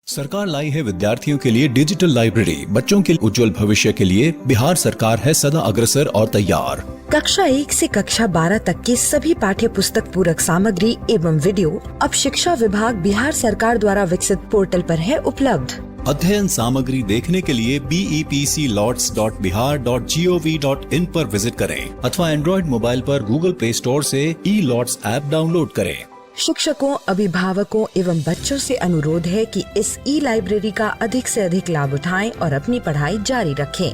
सरकार लाई है विद्यार्थियों के लिए डिजिटल लाइब्रेरी। बच्चों के उज्जवल भविष्य के लिए बिहार सरकार है सदा अग्रसर और तैयार। कक्षा 1 से कक्षा 12 तक की सभी पाठ्य पुस्तक पूरक सामग्री एवं वीडियो अब शिक्षा विभाग बिहार सरकार द्वारा विकसित पोर्टल पर है उपलब्ध। अध्ययन सामग्री देखने के लिए BEPCLOTS.bihar.gov.in पर विजिट करें अथवा एंड्रॉइड मोबाइल पर गूगल प्ले स्टोर से E-LOTS ऐप डाउनलोड करें। शिक्षकों, अभिभावकों एवं बच्चों से अनुरोध है कि इस लाइब्रेरी का अधिक से अधिक लाभ उठाएं और अपनी पढ़ाई जारी रखें।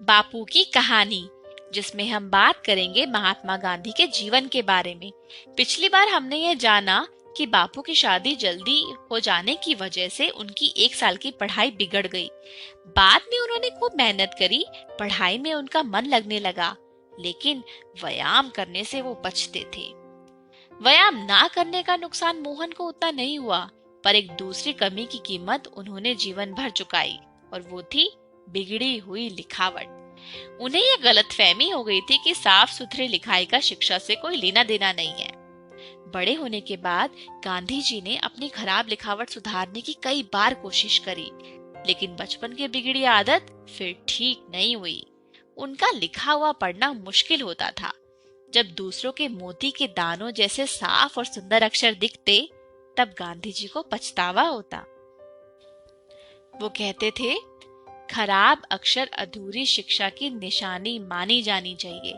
बापू की कहानी, जिसमें हम बात करेंगे महात्मा गांधी के जीवन के बारे में। पिछली बार हमने ये जाना कि बापू की शादी जल्दी हो जाने की वजह से उनकी 1 साल की पढ़ाई बिगड़ गई। बाद में उन्होंने खूब मेहनत करी, पढ़ाई में उनका मन लगने लगा, लेकिन व्यायाम करने से वो बचते थे। व्यायाम ना करने का नुकसान मोहन को उतना नहीं हुआ, पर एक दूसरी कमी की कीमत उन्होंने जीवन भर चुकाई, और वो थी बिगड़ी हुई लिखावट। उन्हें यह गलतफहमी हो गई थी कि साफ सुथरी लिखाई का शिक्षा से कोई लेना देना नहीं है। बड़े होने के बाद गांधी जी ने अपनी खराब लिखावट सुधारने की कई बार कोशिश करी, लेकिन बचपन की बिगड़ी आदत फिर ठीक नहीं हुई। उनका लिखा हुआ पढ़ना मुश्किल होता था। जब दूसरों के मोती के दानों जैसे साफ और सुंदर अक्षर दिखते, तब गांधी जी को पछतावा होता। वो कहते थे, खराब अक्षर अधूरी शिक्षा की निशानी मानी जानी चाहिए।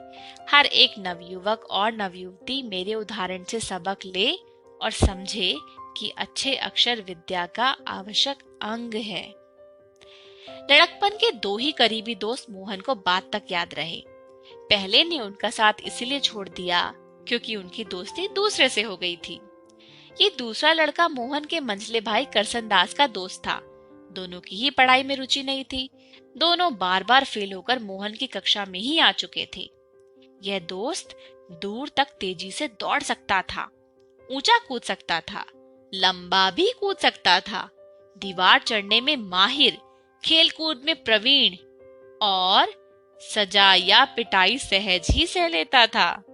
हर एक नवयुवक और नवयुवती मेरे उदाहरण से सबक ले और समझे कि अच्छे अक्षर विद्या का आवश्यक अंग है। लड़कपन के 2 ही करीबी दोस्त मोहन को बात तक याद रहे। पहले ने उनका साथ इसलिए छोड़ दिया क्योंकि उनकी दोस्ती दूसरे से हो गई थी। ये दूसरा लड़का मोहन के मंझले भाई करसन दास का दोस्त था। दोनों की ही पढ़ाई में रुचि नहीं थी। दोनों बार बार फेल होकर मोहन की कक्षा में ही आ चुके थे। यह दोस्त दूर तक तेजी से दौड़ सकता था, ऊंचा कूद सकता था, लंबा भी कूद सकता था, दीवार चढ़ने में माहिर, खेल कूद में प्रवीण और सजा या पिटाई सहज ही सह लेता था।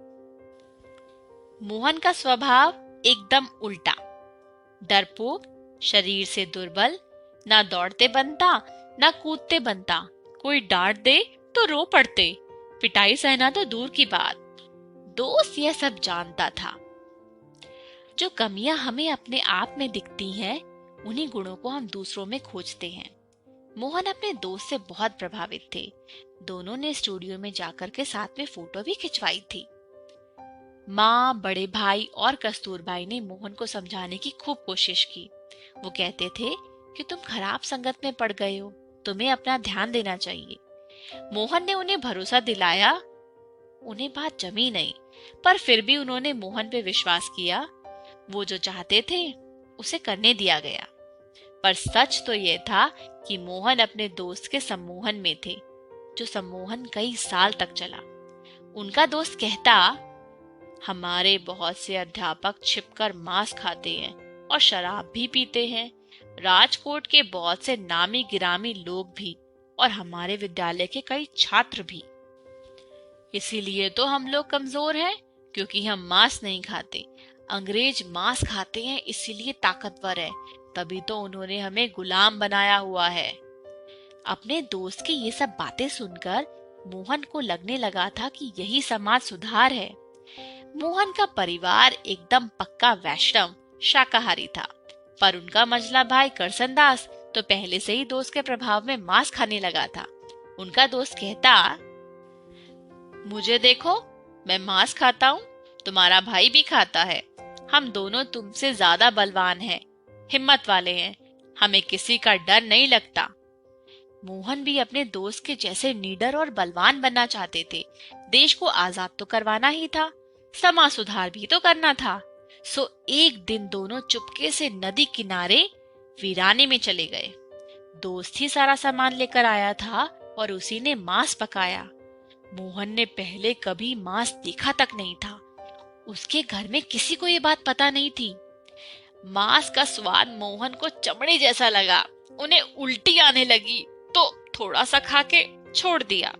मोहन का स्वभाव एकदम उल्टा, डरपोक, शरीर से दुर्बल, ना दौड़ते बनता ना कूदते बनता। कोई डांट दे तो रो पड़ते, पिटाई सहना तो दूर की बात। दोस्त यह सब जानता था। जो कमियां हमें अपने आप में दिखती हैं, उन्हीं गुणों को हम दूसरों में खोजते हैं। मोहन अपने दोस्त से बहुत प्रभावित थे। दोनों ने स्टूडियो में जाकर के साथ में फोटो भी खिंचवाई थी। माँ, बड़े भाई और कस्तूरबाई ने मोहन को समझाने की खूब कोशिश की। वो कहते थे कि तुम खराब संगत में पड़ गए हो, तुम्हें अपना ध्यान देना चाहिए। मोहन ने उन्हें भरोसा दिलाया। उन्हें बात जमी नहीं, पर फिर भी उन्होंने मोहन पे विश्वास किया। वो जो चाहते थे उसे करने दिया गया। पर सच तो यह था कि मोहन अपने दोस्त के सम्मोहन में थे, जो सम्मोहन कई साल तक चला। उनका दोस्त कहता, हमारे बहुत से अध्यापक छिपकर मांस खाते हैं और शराब भी पीते हैं। राजकोट के बहुत से नामी गिरामी लोग भी, और हमारे विद्यालय के कई छात्र भी। इसीलिए तो हम लोग कमजोर हैं, क्योंकि हम मांस नहीं खाते। अंग्रेज मांस खाते हैं, इसीलिए ताकतवर है। तभी तो उन्होंने हमें गुलाम बनाया हुआ है। अपने दोस्त की ये सब बातें सुनकर मोहन को लगने लगा था कि यही समाज सुधार है। मोहन का परिवार एकदम पक्का वैष्णव शाकाहारी था, पर उनका मझला भाई करसन दास तो पहले से ही दोस्त के प्रभाव में मांस खाने लगा था। उनका दोस्त कहता, मुझे देखो, मैं मांस खाता हूँ, तुम्हारा भाई भी खाता है। हम दोनों तुमसे ज्यादा बलवान हैं, हिम्मत वाले हैं, हमें किसी का डर नहीं लगता। मोहन भी अपने दोस्त के जैसे निडर और बलवान बनना चाहते थे। देश को आजाद तो करवाना ही था, समाज सुधार भी तो करना था। सो एक दिन दोनों चुपके से नदी किनारे वीराने में चले गए। दोस्त ही सारा सामान लेकर आया था और उसी ने मांस पकाया। मोहन ने पहले कभी मांस देखा तक नहीं था। उसके घर में किसी को ये बात पता नहीं थी। मांस का स्वाद मोहन को चमड़े जैसा लगा। उन्हें उल्टी आने लगी तो थोड़ा सा खा के छोड़ दिया।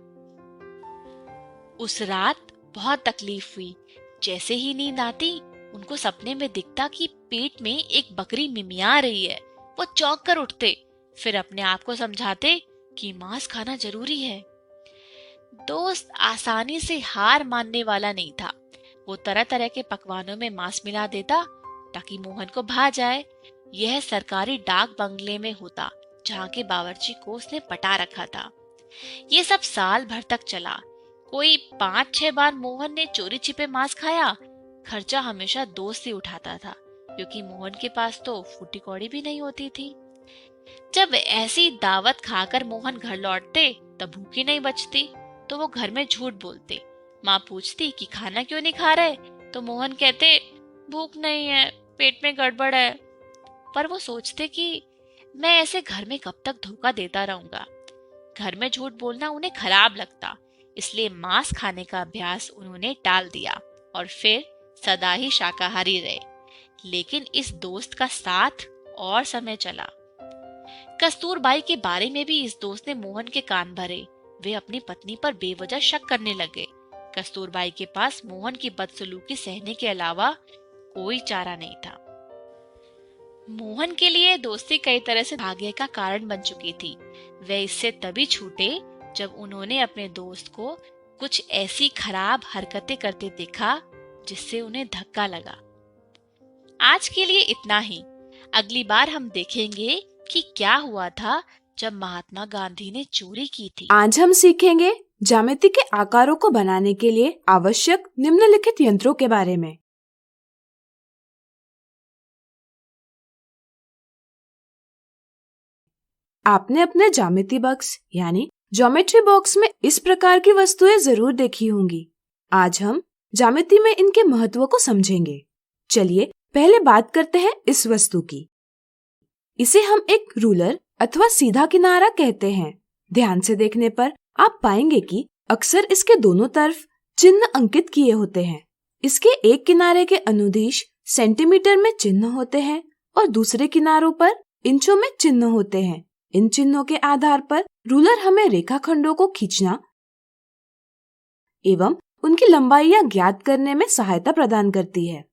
उस रात बहुत तकलीफ हुई। जैसे ही नींद आती, उनको सपने में दिखता कि पेट में एक बकरी मिमिया रही है। वो चौंक कर उठते, फिर अपने आप को समझाते कि मांस खाना जरूरी है। दोस्त आसानी से हार मानने वाला नहीं था। वो तरह तरह के पकवानों में मांस मिला देता ताकि मोहन को भा जाए। यह सरकारी डाक बंगले में होता, जहाँ के बावर्ची को उसने पटा रखा था। ये सब साल भर तक चला। कोई 5-6 बार मोहन ने चोरी छिपे मांस खाया। खर्चा हमेशा दोस्त ही उठाता था, क्योंकि मोहन के पास तो फूटी कौड़ी भी नहीं होती थी। जब ऐसी दावत खाकर मोहन घर लौटते, तब भूखी नहीं बचती, तो वो घर में झूठ बोलते। माँ पूछती कि खाना क्यों नहीं खा रहे, तो मोहन कहते भूख नहीं है, पेट में गड़बड़ है। पर वो सोचते कि मैं ऐसे घर में कब तक धोखा देता रहूंगा। घर में झूठ बोलना उन्हें खराब लगता, इसलिए मांस खाने का अभ्यास उन्होंने टाल दिया और फिर सदा ही शाकाहारी रहे। लेकिन इस दोस्त का साथ और समय चला। कस्तूरबाई के बारे में भी इस दोस्त ने मोहन के कान भरे। वे अपनी पत्नी पर बेवजह शक करने लगे। कस्तूरबाई के पास मोहन की बदसलूकी सहने के अलावा कोई चारा नहीं था। मोहन के लिए दोस्ती कई तरह से भाग्य का कारण बन चुकी थी। वे इससे तभी छूटे जब उन्होंने अपने दोस्त को कुछ ऐसी खराब हरकतें करते देखा जिससे उन्हें धक्का लगा। आज के लिए इतना ही। अगली बार हम देखेंगे कि क्या हुआ था जब महात्मा गांधी ने चोरी की थी। आज हम सीखेंगे ज्यामिति के आकारों को बनाने के लिए आवश्यक निम्नलिखित यंत्रों के बारे में। आपने अपने ज्यामिति बॉक्स यानी ज्योमेट्री बॉक्स में इस प्रकार की वस्तुएं जरूर देखी होंगी। आज हम ज्यामिति में इनके महत्व को समझेंगे। चलिए पहले बात करते हैं इस वस्तु की। इसे हम एक रूलर अथवा सीधा किनारा कहते हैं। ध्यान से देखने पर आप पाएंगे कि अक्सर इसके दोनों तरफ चिन्ह अंकित किए होते हैं। इसके एक किनारे के अनुदिश सेंटीमीटर में चिन्ह होते हैं और दूसरे किनारों पर इंचों में चिन्ह होते हैं। इन चिन्हों के आधार पर रूलर हमें रेखाखंडों को खींचना एवं उनकी लंबाइयां ज्ञात करने में सहायता प्रदान करती है।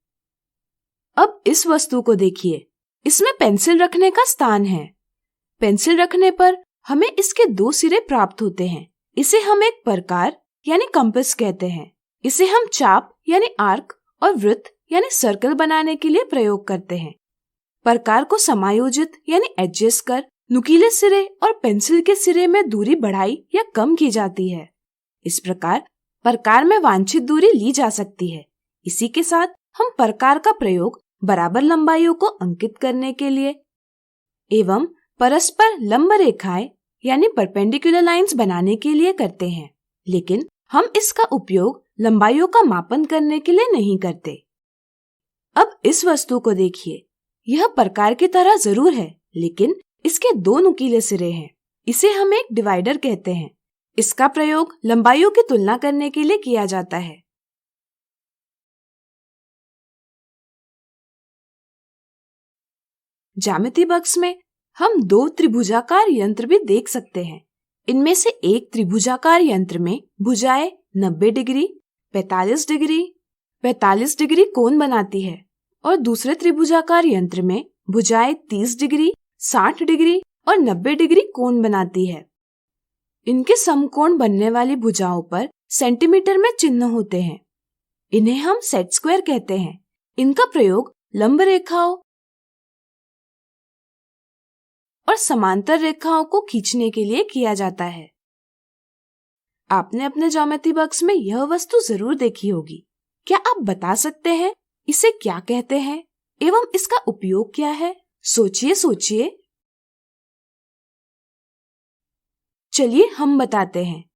अब इस वस्तु को देखिए। इसमें पेंसिल रखने का स्थान है। पेंसिल रखने पर हमें इसके दो सिरे प्राप्त होते हैं। इसे हम एक प्रकार यानी कंपास कहते हैं। इसे हम चाप यानी आर्क और वृत्त यानी सर्कल बनाने के लिए प्रयोग करते हैं। प्रकार को समायोजित यानी एडजस्ट कर नुकीले सिरे और पेंसिल के सिरे में दूरी बढ़ाई या कम की जाती है। इस प्रकार में वांछित दूरी ली जा सकती है। इसी के साथ हम प्रकार का प्रयोग बराबर लंबाइयों को अंकित करने के लिए एवं परस्पर लंब रेखाएं यानी परपेंडिकुलर लाइंस बनाने के लिए करते हैं। लेकिन हम इसका उपयोग लंबाइयों का मापन करने के लिए नहीं करते। अब इस वस्तु को देखिए। यह प्रकार की तरह जरूर है, लेकिन इसके दो नुकीले सिरे हैं। इसे हम एक डिवाइडर कहते हैं। इसका प्रयोग लंबाइयों की तुलना करने के लिए किया जाता है। ज्यामिति बॉक्स में हम दो त्रिभुजाकार यंत्र भी देख सकते हैं। इनमें से एक त्रिभुजाकार यंत्र में भुजाएं 90 डिग्री, 45 डिग्री कोण बनाती है और दूसरे त्रिभुजाकार यंत्र में भुजाएं 30 डिग्री, 60 डिग्री और 90 डिग्री कोण बनाती है। इनके समकोण बनने वाली भुजाओं पर सेंटीमीटर में चिन्ह होते हैं। इन्हें हम सेट स्क्वायर कहते हैं। इनका प्रयोग लंब रेखाओं और समांतर रेखाओं को खींचने के लिए किया जाता है। आपने अपने ज्योमेट्री बॉक्स में यह वस्तु जरूर देखी होगी। क्या आप बता सकते हैं इसे क्या कहते हैं एवं इसका उपयोग क्या है? सोचिए। चलिए हम बताते हैं।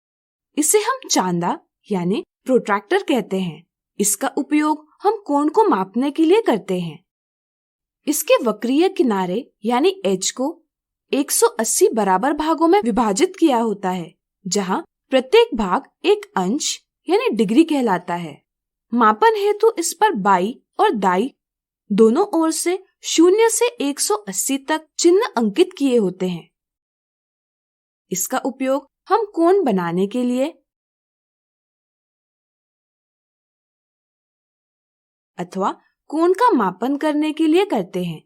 इसे हम चांदा यानी प्रोट्रैक्टर कहते हैं। इसका उपयोग हम कोण को मापने के लिए करते हैं। इसके वक्रीय किनारे यानी एज को 180 बराबर भागों में विभाजित किया होता है, जहां प्रत्येक भाग एक अंश यानी डिग्री कहलाता है। मापन हेतु इस पर बाई और दाई दोनों ओर से 0 से 180 तक चिन्ह अंकित किए होते हैं। इसका उपयोग हम कोण बनाने के लिए अथवा कोण का मापन करने के लिए करते हैं।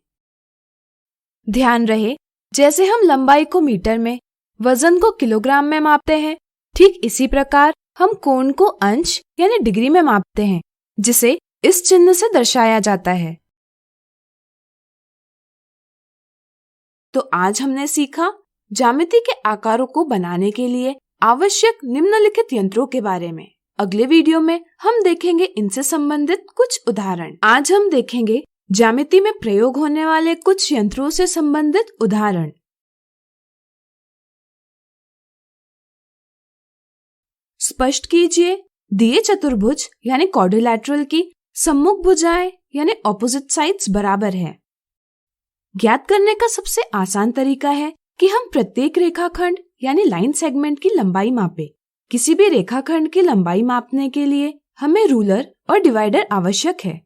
ध्यान रहे, जैसे हम लंबाई को मीटर में, वजन को किलोग्राम में मापते हैं, ठीक इसी प्रकार हम कोण को अंश यानी डिग्री में मापते हैं, जिसे इस चिन्ह से दर्शाया जाता है। तो आज हमने सीखा ज्यामिति के आकारों को बनाने के लिए आवश्यक निम्नलिखित यंत्रों के बारे में। अगले वीडियो में हम देखेंगे इनसे संबंधित कुछ उदाहरण। आज हम देखेंगे ज्यामिति में प्रयोग होने वाले कुछ यंत्रों से संबंधित उदाहरण। स्पष्ट कीजिए, दिए चतुर्भुज यानी क्वाड्रिलैटरल की सम्मुख भुजाएं यानी ऑपोजिट साइड्स बराबर है। ज्ञात करने का सबसे आसान तरीका है कि हम प्रत्येक रेखाखंड यानी लाइन सेगमेंट की लंबाई मापें। किसी भी रेखाखंड की लंबाई मापने के लिए हमें रूलर और डिवाइडर आवश्यक है।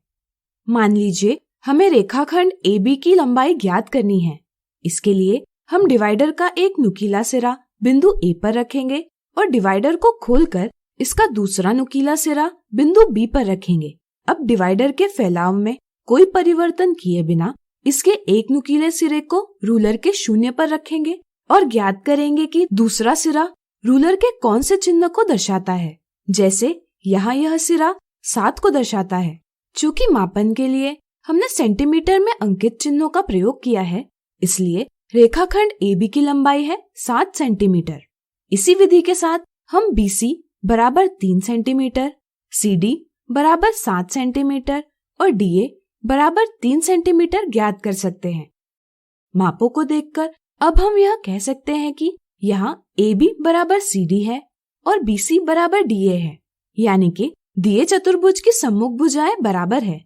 मान लीजिए हमें रेखाखंड AB की लंबाई ज्ञात करनी है। इसके लिए हम डिवाइडर का एक नुकीला सिरा बिंदु A पर रखेंगे और डिवाइडर को खोलकर इसका दूसरा नुकीला सिरा बिंदु B पर रखेंगे। अब डिवाइडर के फैलाव में कोई परिवर्तन किए बिना इसके एक नुकीले सिरे को रूलर के 0 पर रखेंगे और ज्ञात करेंगे कि दूसरा सिरा रूलर के कौन से चिन्ह को दर्शाता है। जैसे यहाँ यह सिरा 7 को दर्शाता है। चूँकि मापन के लिए हमने सेंटीमीटर में अंकित चिन्हों का प्रयोग किया है, इसलिए रेखाखंड AB की लंबाई है 7 सेंटीमीटर। इसी विधि के साथ हम BC बराबर 3 सेंटीमीटर, CD बराबर 7 सेंटीमीटर और DA बराबर 3 सेंटीमीटर ज्ञात कर सकते हैं। मापों को देखकर अब हम यह कह सकते हैं कि यहाँ AB बराबर CD है और BC बराबर DA है, यानी कि दिए चतुर्भुज की सम्मुख भुजाएं बराबर है।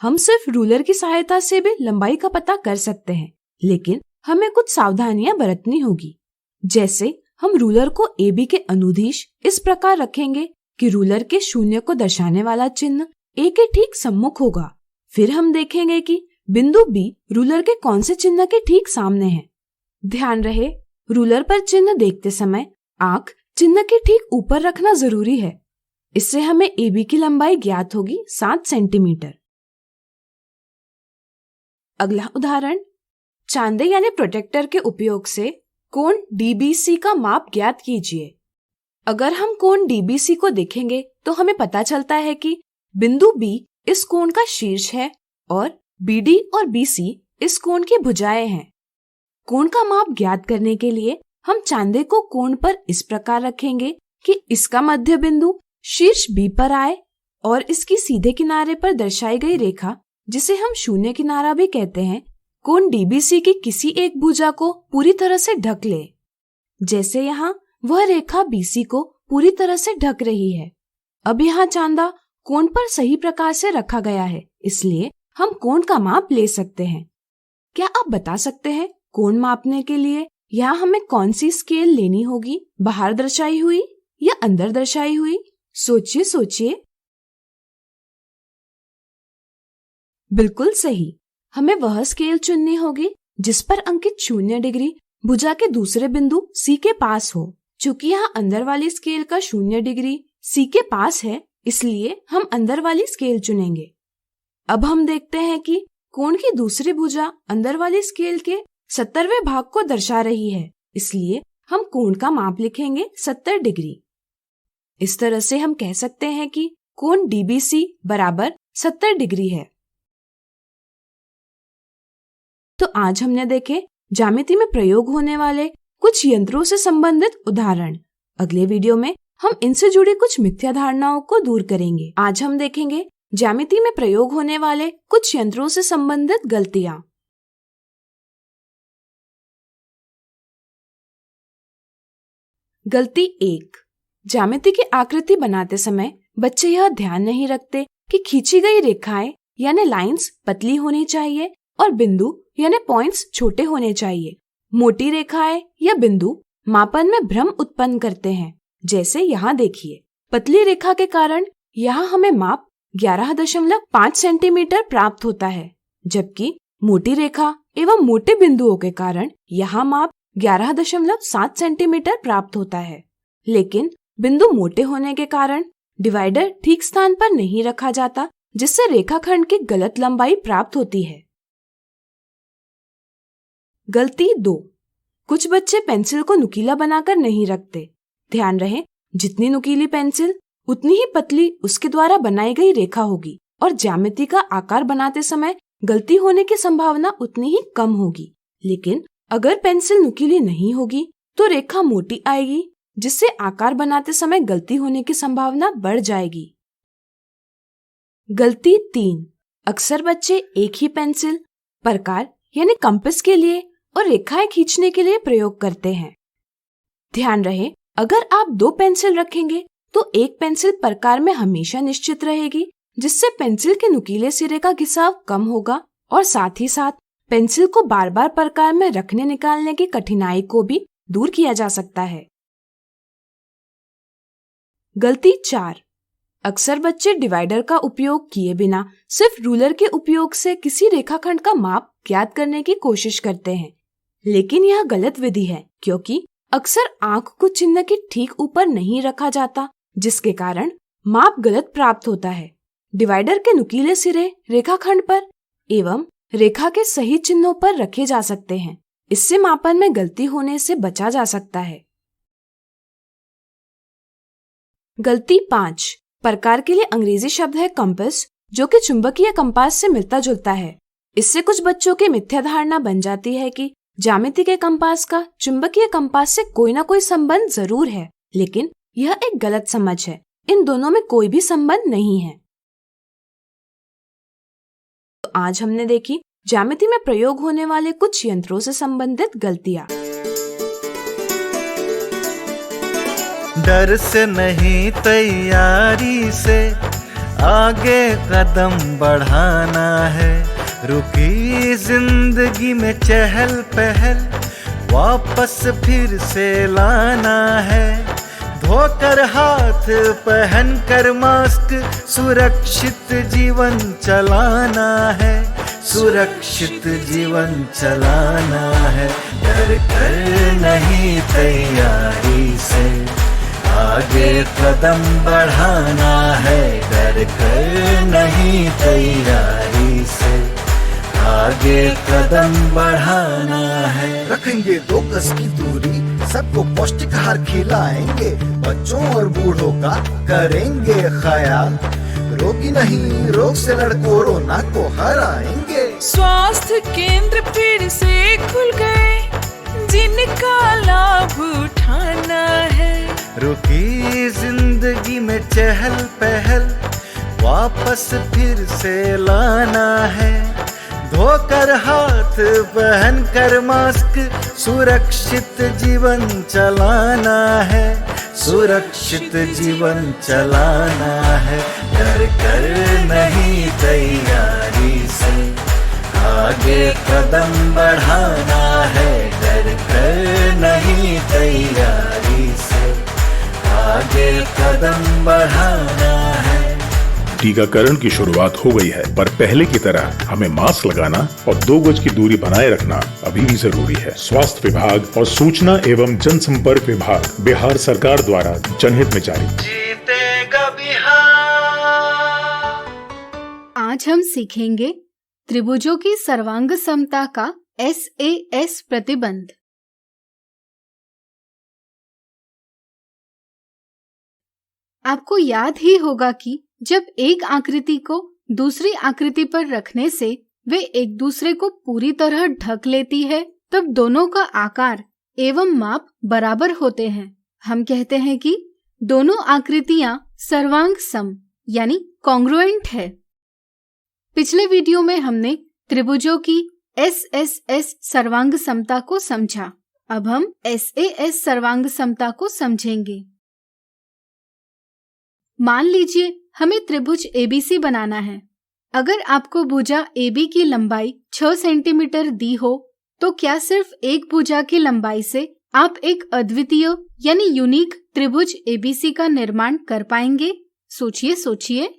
हम सिर्फ रूलर की सहायता से भी लंबाई का पता कर सकते हैं, लेकिन हमें कुछ सावधानियां बरतनी होगी। जैसे हम रूलर को AB के अनुदिश इस प्रकार रखेंगे कि रूलर के 0 को दर्शाने वाला चिन्ह A के ठीक सम्मुख होगा। फिर हम देखेंगे कि बिंदु B रूलर के कौन से चिन्ह के ठीक सामने है। ध्यान रहे, रूलर पर चिन्ह देखते समय आंख चिन्ह के ठीक ऊपर रखना जरूरी है। इससे हमें AB की लंबाई ज्ञात होगी 7 सेंटीमीटर। अगला उदाहरण, चांदे यानी प्रोटेक्टर के उपयोग से कोण DBC का माप ज्ञात कीजिए। अगर हम कोण DBC को देखेंगे तो हमें पता चलता है कि बिंदु B इस कोण का शीर्ष है और BD और BC इस कोण की भुजाएं हैं। कोण का माप ज्ञात करने के लिए हम चांदे को कोण पर इस प्रकार रखेंगे कि इसका मध्य बिंदु शीर्ष B पर आए और इसकी सीधे किनारे पर दर्शाई गई रेखा, जिसे हम शून्य किनारा भी कहते हैं, कोण DBC की किसी एक भुजा को पूरी तरह से ढक ले। जैसे यहाँ वह रेखा BC को पूरी तरह से ढक रही है। अब यहाँ चांदा कोण पर सही प्रकार से रखा गया है, इसलिए हम कोण का माप ले सकते हैं। क्या आप बता सकते हैं कोण मापने के लिए यहाँ हमें कौन सी स्केल लेनी होगी, बाहर दर्शाई हुई या अंदर दर्शाई हुई? सोचिए सोचिए। बिल्कुल सही, हमें वह स्केल चुननी होगी जिस पर अंकित 0 डिग्री भुजा के दूसरे बिंदु C के पास हो। चूँकि यहाँ अंदर वाली स्केल का 0 डिग्री C के पास है, इसलिए हम अंदर वाली स्केल चुनेंगे। अब हम देखते हैं कि कोण की दूसरी भुजा अंदर वाली स्केल के 70वें भाग को दर्शा रही है, इसलिए हम कोण का माप लिखेंगे 70 डिग्री। इस तरह से हम कह सकते हैं कि कोण DBC बराबर 70 डिग्री है। तो आज हमने देखे ज्यामिति में प्रयोग होने वाले कुछ यंत्रों से संबंधित उदाहरण। अगले वीडियो में हम इनसे जुड़ी कुछ मिथ्या धारणाओं को दूर करेंगे। आज हम देखेंगे ज्यामिति में प्रयोग होने वाले कुछ यंत्रों से संबंधित गलतियां। गलती 1, ज्यामिति की आकृति बनाते समय बच्चे यह ध्यान नहीं रखते कि खींची गई रेखाएं यानी लाइंस पतली होनी चाहिए और बिंदु यानी पॉइंट्स छोटे होने चाहिए। मोटी रेखाएं या बिंदु मापन में भ्रम उत्पन्न करते हैं। जैसे यहाँ देखिए, पतली रेखा के कारण यहाँ हमें माप 11.5 सेंटीमीटर प्राप्त होता है, जबकि मोटी रेखा एवं मोटे बिंदुओं के कारण यहाँ माप 11.7 सेंटीमीटर प्राप्त होता है। लेकिन बिंदु मोटे होने के कारण डिवाइडर ठीक स्थान पर नहीं रखा जाता, जिससे रेखाखंड की गलत लंबाई प्राप्त होती है। गलती 2, कुछ बच्चे पेंसिल को नुकीला बनाकर नहीं रखते। ध्यान रहे, जितनी नुकीली पेंसिल उतनी ही पतली उसके द्वारा बनाई गई रेखा होगी और ज्यामिति का आकार बनाते समय गलती होने की संभावना उतनी ही कम होगी। लेकिन अगर पेंसिल नुकीली नहीं होगी तो रेखा मोटी आएगी, जिससे आकार बनाते समय गलती होने की संभावना बढ़ जाएगी। गलती 3, अक्सर बच्चे एक ही पेंसिल प्रकार यानी कंपास के लिए और रेखाएं खींचने के लिए प्रयोग करते हैं। ध्यान रहे, अगर आप 2 पेंसिल रखेंगे तो एक पेंसिल प्रकार में हमेशा निश्चित रहेगी, जिससे पेंसिल के नुकीले सिरे का घिसाव कम होगा और साथ ही साथ पेंसिल को बार बार प्रकार में रखने निकालने की कठिनाई को भी दूर किया जा सकता है। गलती 4, अक्सर बच्चे डिवाइडर का उपयोग किए बिना सिर्फ रूलर के उपयोग से किसी रेखाखंड का माप ज्ञात करने की कोशिश करते हैं, लेकिन यह गलत विधि है क्योंकि अक्सर आंख को चिन्ह के ठीक ऊपर नहीं रखा जाता, जिसके कारण माप गलत प्राप्त होता है। डिवाइडर के नुकीले सिरे रेखाखंड पर एवं रेखा के सही चिन्हों पर रखे जा सकते हैं। इससे मापन में गलती होने से बचा जा सकता है। गलती 5, प्रकार के लिए अंग्रेजी शब्द है कंपास, जो कि चुंबकीय कंपास से मिलता जुलता है। इससे कुछ बच्चों की मिथ्या धारणा बन जाती है कि ज्यामिति के कंपास का चुंबकीय कंपास से कोई न कोई संबंध जरूर है, लेकिन यह एक गलत समझ है। इन दोनों में कोई भी संबंध नहीं है। तो आज हमने देखी ज्यामिति में प्रयोग होने वाले कुछ यंत्रों से संबंधित गलतियाँ। डर से नहीं, तैयारी से आगे कदम बढ़ाना है। रुकी जिंदगी में चहल पहल वापस फिर से लाना है। धोकर हाथ पहन कर मास्क सुरक्षित जीवन चलाना है। सुरक्षित जीवन चलाना है। डर कर नहीं, तैयारी से आगे कदम बढ़ाना है। डर कर नहीं, तैयारी से आगे कदम बढ़ाना है। रखेंगे 2 गज की दूरी, सबको पौष्टिक आहार खिलाएंगे, बच्चों और बूढ़ों का करेंगे ख्याल। रोगी नहीं, रोग से लड़ कोरोना को हराएंगे। स्वास्थ्य केंद्र फिर से खुल गए, जिनका लाभ उठाना है। रुकी जिंदगी में चहल पहल वापस फिर से लाना है। धोकर हाथ पहन कर मास्क सुरक्षित जीवन चलाना है। सुरक्षित जीवन चलाना है। डर कर नहीं, तैयारी से आगे कदम बढ़ाना है। डर कर नहीं, तैयारी से आगे कदम बढ़ाना है। टीकाकरण की शुरुआत हो गई है, पर पहले की तरह हमें मास्क लगाना और 2 गज की दूरी बनाए रखना अभी भी जरूरी है। स्वास्थ्य विभाग और सूचना एवं जनसंपर्क विभाग बिहार सरकार द्वारा जनहित में जारी। जीतेगा बिहार। आज हम सीखेंगे त्रिभुजों की सर्वांग समता का SAS प्रतिबंध। आपको याद ही होगा कि जब एक आकृति को दूसरी आकृति पर रखने से वे एक दूसरे को पूरी तरह ढक लेती है, तब दोनों का आकार एवं माप बराबर होते हैं। हम कहते हैं कि दोनों आकृतियां सर्वांग सम यानी कॉन्ग्रुएंट है। पिछले वीडियो में हमने त्रिभुजों की SSS सर्वांग समता को समझा। अब हम SAS सर्वांग समता को समझेंगे। मान लीजिए हमें त्रिभुज ABC बनाना है। अगर आपको भुजा AB की लंबाई 6 सेंटीमीटर दी हो, तो क्या सिर्फ एक भुजा की लंबाई से आप एक अद्वितीय यानी यूनिक त्रिभुज ABC का निर्माण कर पाएंगे? सोचिए सोचिए।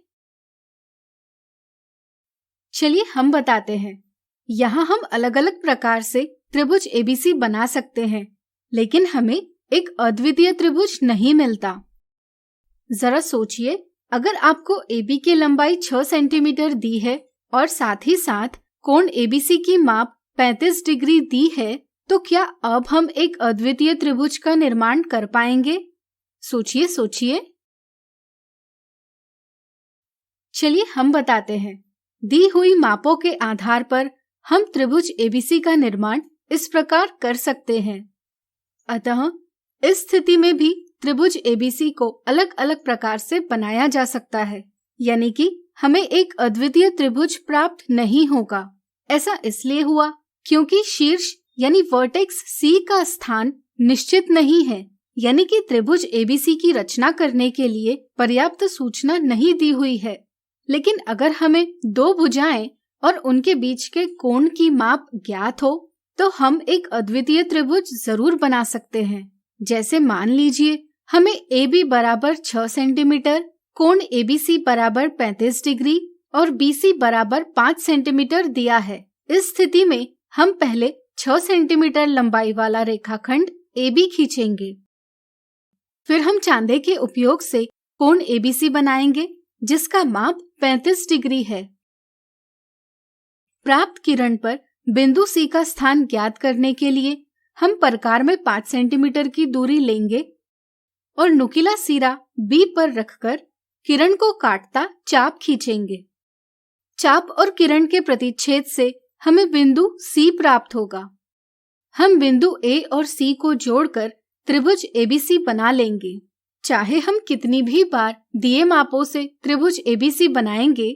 चलिए हम बताते हैं। यहाँ हम अलग अलग प्रकार से त्रिभुज ABC बना सकते हैं, लेकिन हमें एक अद्वितीय त्रिभुज नहीं मिलता। जरा सोचिए, अगर आपको AB की लंबाई 6 सेंटीमीटर दी है और साथ ही साथ कोण ABC की माप 35 डिग्री दी है, तो क्या अब हम एक अद्वितीय त्रिभुज का निर्माण कर पाएंगे? सोचिए सोचिए। चलिए हम बताते हैं। दी हुई मापों के आधार पर हम त्रिभुज ABC का निर्माण इस प्रकार कर सकते हैं। अतः इस स्थिति में भी त्रिभुज ABC को अलग अलग प्रकार से बनाया जा सकता है, यानी कि हमें एक अद्वितीय त्रिभुज प्राप्त नहीं होगा। ऐसा इसलिए हुआ क्योंकि शीर्ष यानी वर्टेक्स C का स्थान निश्चित नहीं है, यानी कि त्रिभुज ABC की रचना करने के लिए पर्याप्त सूचना नहीं दी हुई है। लेकिन अगर हमें दो भुजाएं और उनके बीच के कोण की माप ज्ञात हो, तो हम एक अद्वितीय त्रिभुज जरूर बना सकते हैं। जैसे मान लीजिए हमें AB बराबर 6 सेंटीमीटर, कोण ABC बराबर 35 डिग्री और BC बराबर 5 सेंटीमीटर दिया है। इस स्थिति में हम पहले 6 सेंटीमीटर लंबाई वाला रेखाखंड AB खींचेंगे। फिर हम चांदे के उपयोग से कोण ABC बनाएंगे, जिसका माप 35 डिग्री है। प्राप्त किरण पर बिंदु C का स्थान ज्ञात करने के लिए हम प्रकार में 5 सेंटीमीटर की दूरी लेंगे और नुकीला सिरा B पर रखकर किरण को काटता चाप खींचेंगे। चाप और किरण के प्रतिच्छेद से हमें बिंदु C प्राप्त होगा। हम बिंदु A और C को जोड़कर त्रिभुज ABC बना लेंगे। चाहे हम कितनी भी बार दिए मापों से त्रिभुज ABC बनाएंगे,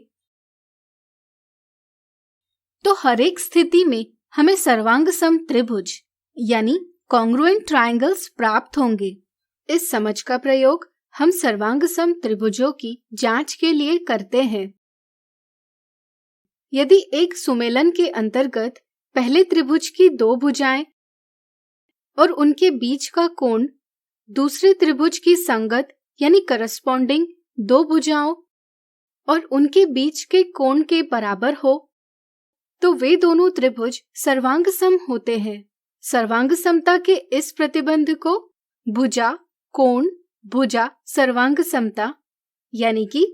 तो हर एक स्थिति में हमें सर्वांग सम त्रिभुज यानी कॉन्ग्रुएंट ट्रायंगल्स प्राप्त होंगे। इस समझ का प्रयोग हम सर्वांग सम त्रिभुजों की जांच के लिए करते हैं। यदि एक सुमेलन के अंतर्गत पहले त्रिभुज की दो भुजाएं और उनके बीच का कोण दूसरे त्रिभुज की संगत यानी करस्पॉन्डिंग दो भुजाओं और उनके बीच के कोण के बराबर हो, तो वे दोनों त्रिभुज सर्वांग सम होते हैं। सर्वांग समता के इस प्रतिबंध को भुजा कोण भुजा सर्वांग समता यानी कि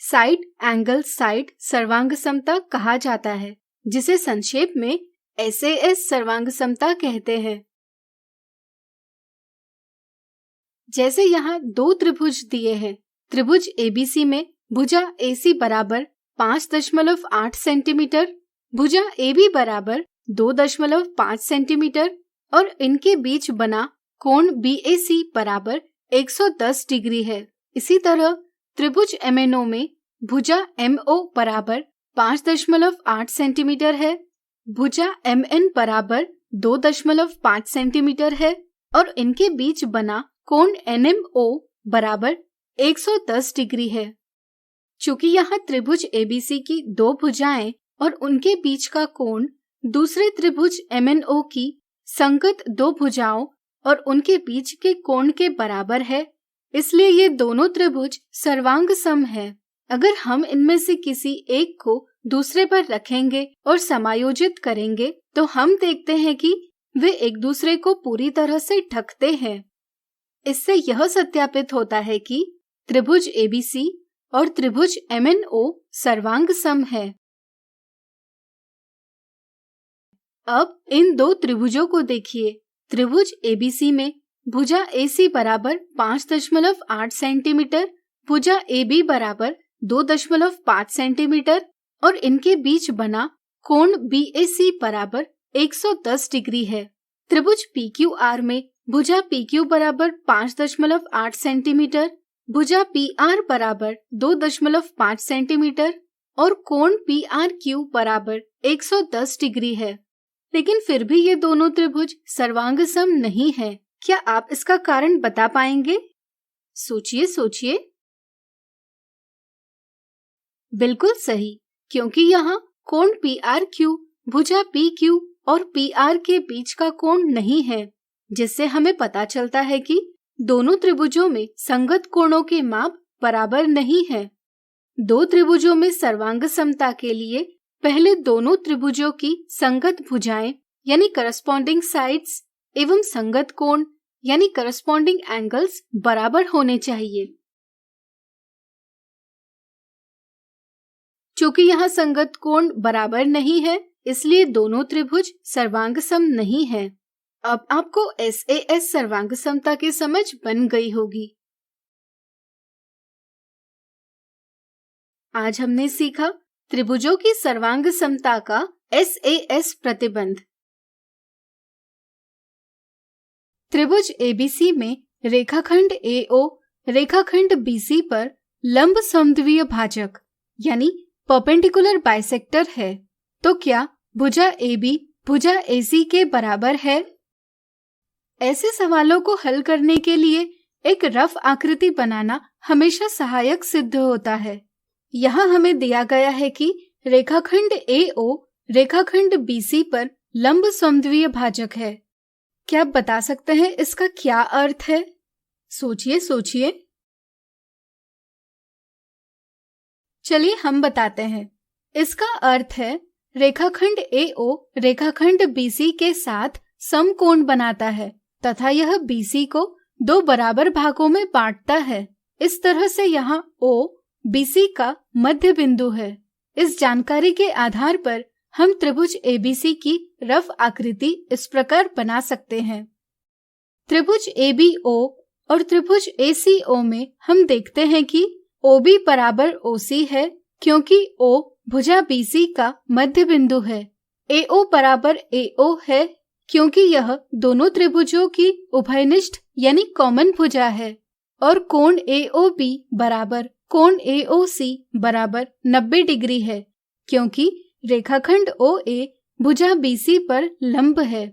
साइड एंगल साइड सर्वांग समता कहा जाता है, जिसे संक्षेप में SAS सर्वांग समता कहते हैं। जैसे यहाँ दो त्रिभुज दिए हैं। त्रिभुज ABC में भुजा AC बराबर 5.8 सेंटीमीटर, भुजा AB बराबर 2.5 सेंटीमीटर और इनके बीच बना कोण BAC बराबर 110 डिग्री है। इसी तरह त्रिभुज MNO में भुजा MO बराबर 5.8 सेंटीमीटर है, भुजा MN बराबर 2.5 सेंटीमीटर है और इनके बीच बना कोण NMO बराबर 110 डिग्री है। चूंकि यहाँ त्रिभुज ABC की दो भुजाएं और उनके बीच का कोण दूसरे त्रिभुज MNO की संगत दो भुजाओं और उनके बीच के कोण के बराबर है, इसलिए ये दोनों त्रिभुज सर्वांग सम है। अगर हम इनमें से किसी एक को दूसरे पर रखेंगे और समायोजित करेंगे, तो हम देखते हैं कि वे एक दूसरे को पूरी तरह से ढकते हैं। इससे यह सत्यापित होता है कि त्रिभुज ABC और त्रिभुज MNO सर्वांग सम है। अब इन दो त्रिभुजों को देखिए। त्रिभुज ABC में भुजा AC बराबर 5.8 सेंटीमीटर, भुजा AB बराबर 2.5 सेंटीमीटर और इनके बीच बना कोण BAC बराबर 110 डिग्री है। त्रिभुज PQR में भुजा PQ बराबर 5.8 सेंटीमीटर, भुजा PR बराबर 2.5 सेंटीमीटर और कोण PRQ बराबर 110 डिग्री है। लेकिन फिर भी ये दोनों त्रिभुज सर्वांग सम नहीं है। क्या आप इसका कारण बता पाएंगे? सोचिए सोचिए। बिल्कुल सही, क्योंकि यहाँ कोण PRQ भुजा PQ और PR के बीच का कोण नहीं है, जिससे हमें पता चलता है कि दोनों त्रिभुजों में संगत कोणों के माप बराबर नहीं है। दो त्रिभुजों में सर्वांग समता के लिए पहले दोनों त्रिभुजों की संगत भुजाएं यानी करस्पॉन्डिंग साइड्स एवं संगत कोण यानी करस्पॉन्डिंग एंगल्स बराबर होने चाहिए। चूंकि यहाँ संगत कोण बराबर नहीं है, इसलिए दोनों त्रिभुज सर्वांग सम नहीं है। अब आपको SAS सर्वांग समता की समझ बन गई होगी। आज हमने सीखा त्रिभुजों की सर्वांग समता का SAS प्रतिबंध। त्रिभुज ABC में रेखाखंड AO रेखाखंड BC पर लंब समद्विय भाजक यानी परपेंडिकुलर बाइसेक्टर है, तो क्या भुजा AB भुजा AC के बराबर है? ऐसे सवालों को हल करने के लिए एक रफ आकृति बनाना हमेशा सहायक सिद्ध होता है। यहाँ हमें दिया गया है कि रेखाखंड AO रेखाखंड BC पर लंब समद्विय भाजक है। क्या आप बता सकते हैं इसका क्या अर्थ है? सोचिए सोचिए। चलिए हम बताते हैं। इसका अर्थ है रेखाखंड AO रेखाखंड BC के साथ समकोण बनाता है तथा यह BC को दो बराबर भागों में बांटता है। इस तरह से यहाँ O BC का मध्य बिंदु है। इस जानकारी के आधार पर हम त्रिभुज ABC की रफ आकृति इस प्रकार बना सकते हैं। त्रिभुज ABO और त्रिभुज ACO में हम देखते हैं कि OB बराबर OC है क्योंकि O भुजा BC का मध्य बिंदु है। AO बराबर AO है क्योंकि यह दोनों त्रिभुजों की उभयनिष्ठ यानी कॉमन भुजा है। और कोण AOB बराबर कोण AOC बराबर 90 डिग्री है क्योंकि रेखाखंड OA भुजा BC पर लंब है।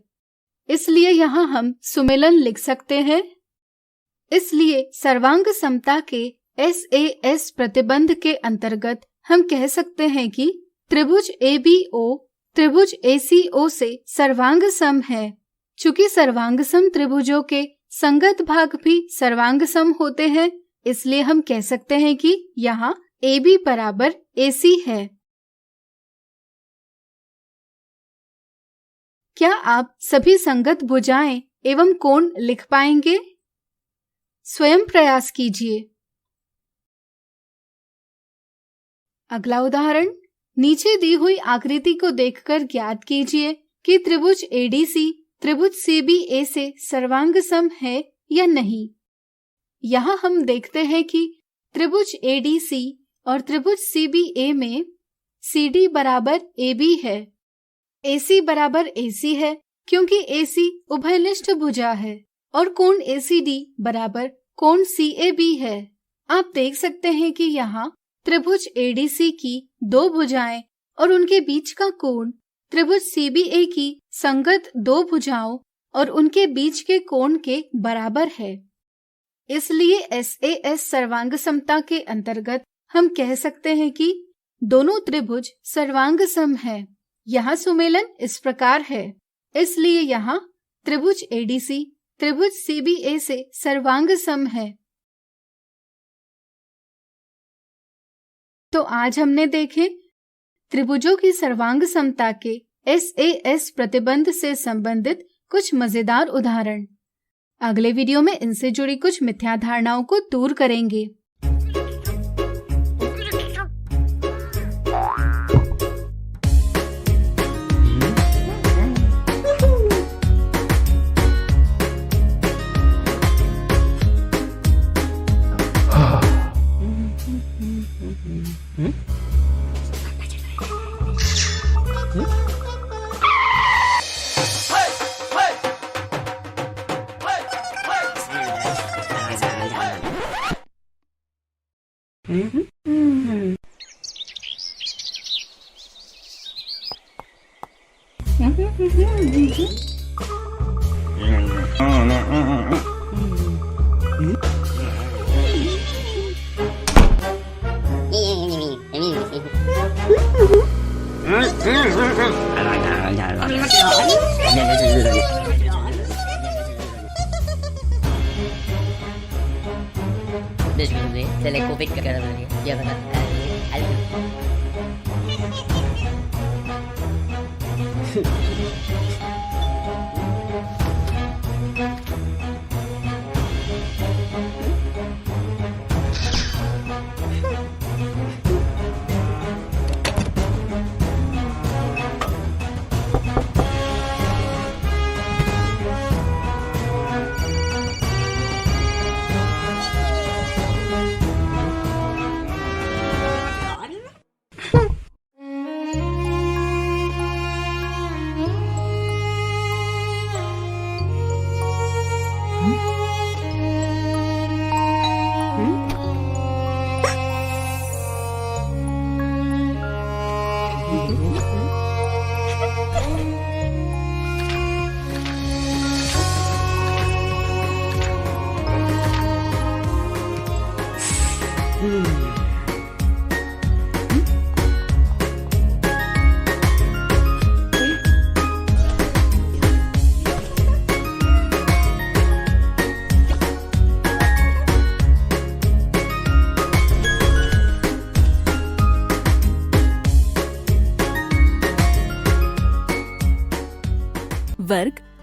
इसलिए यहाँ हम सुमेलन लिख सकते हैं। इसलिए सर्वांग समता के SAS प्रतिबंध के अंतर्गत हम कह सकते हैं कि त्रिभुज ABO त्रिभुज ACO से सर्वांग सम है। चूंकि सर्वांग सम त्रिभुजों के संगत भाग भी सर्वांग सम होते हैं, इसलिए हम कह सकते हैं कि यहाँ AB बराबर AC है। क्या आप सभी संगत भुजाएं एवं कोण लिख पाएंगे? स्वयं प्रयास कीजिए। अगला उदाहरण, नीचे दी हुई आकृति को देखकर ज्ञात कीजिए कि त्रिभुज ADC त्रिभुज CBA से सर्वांग सम है या नहीं। यहाँ हम देखते हैं कि त्रिभुज ADC और त्रिभुज CBA में CD बराबर AB है, AC बराबर AC है क्योंकि AC उभयनिष्ठ भुजा है और कोण ACD बराबर कोण CAB है। आप देख सकते हैं कि यहाँ त्रिभुज ADC की दो भुजाएं और उनके बीच का कोण त्रिभुज CBA की संगत दो भुजाओं और उनके बीच के कोण के बराबर है। इसलिए SAS सर्वांग समता के अंतर्गत हम कह सकते हैं कि दोनों त्रिभुज सर्वांग सम है। यहाँ सुमेलन इस प्रकार है। इसलिए यहाँ त्रिभुज ADC त्रिभुज CBA से सर्वांग सम है। तो आज हमने देखे त्रिभुजों की सर्वांग समता के SAS प्रतिबंध से संबंधित कुछ मजेदार उदाहरण। अगले वीडियो में इनसे जुड़ी कुछ मिथ्या धारणाओं को दूर करेंगे। Se le copia que cada día. Ya